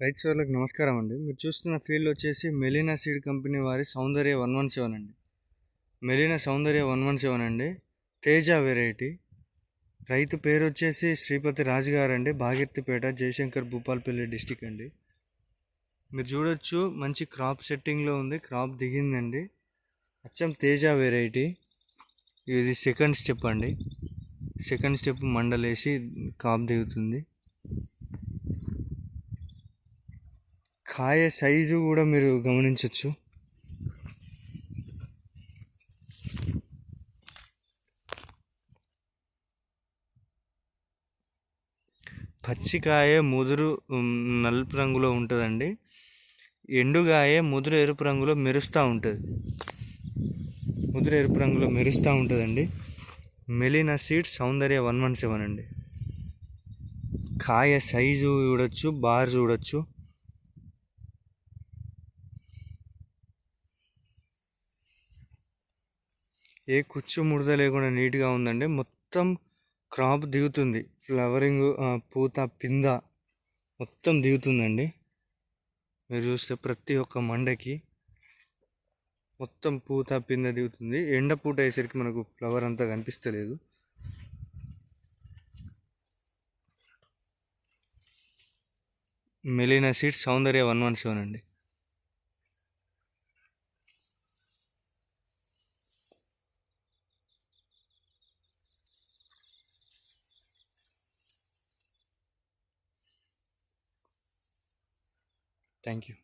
రైతు సోదరులకు నమస్కారం అండి. మీరు చూస్తున్న ఫీల్డ్ వచ్చేసి మెలీనా సీడ్ కంపెనీ వారి సౌందర్య 117 అండి. మెలీనా సౌందర్య 117 అండి, తేజ వెరైటీ. రైతు పేరు వచ్చేసి శ్రీపతి రాజు గారు అండి, భాగీరథిపేట, జయశంకర్, భూపాలపల్లి డిస్టిక్ అండి. మీరు చూడొచ్చు మంచి క్రాప్ సెట్టింగ్లో ఉంది, క్రాప్ దిగిందండి. అచ్చం తేజ వెరైటీ. ఇది సెకండ్ స్టెప్ అండి. సెకండ్ స్టెప్ మండలేసి క్రాప్ దిగుతుంది. కాయ సైజు కూడా మీరు గమనించవచ్చు. పచ్చికాయ ముదురు నలుపు రంగులో ఉంటుందండి. ఎండుగాయ ముదురు ఎరుపు రంగులో మెరుస్తూ ఉంటుంది. ముదురు ఎరుపు రంగులో మెరుస్తూ ఉంటుందండి. మెలీనా సీడ్ సౌందర్య 117 అండి. కాయ సైజు చూడొచ్చు, బార్ చూడొచ్చు. ఏ కుచ్చు ముడత లేకుండా నీట్గా ఉందండి. మొత్తం క్రాప్ దిగుతుంది. ఫ్లవరింగ్, పూత, పింద మొత్తం దిగుతుందండి. మీరు చూస్తే ప్రతి ఒక్క మండకి మొత్తం పూత పింద దిగుతుంది. ఎండ పూట అయ్యేసరికి మనకు ఫ్లవర్ అంతా కనిపిస్తలేదు. మెలీనా సీడ్ సౌందర్య 117 అండి. Thank you.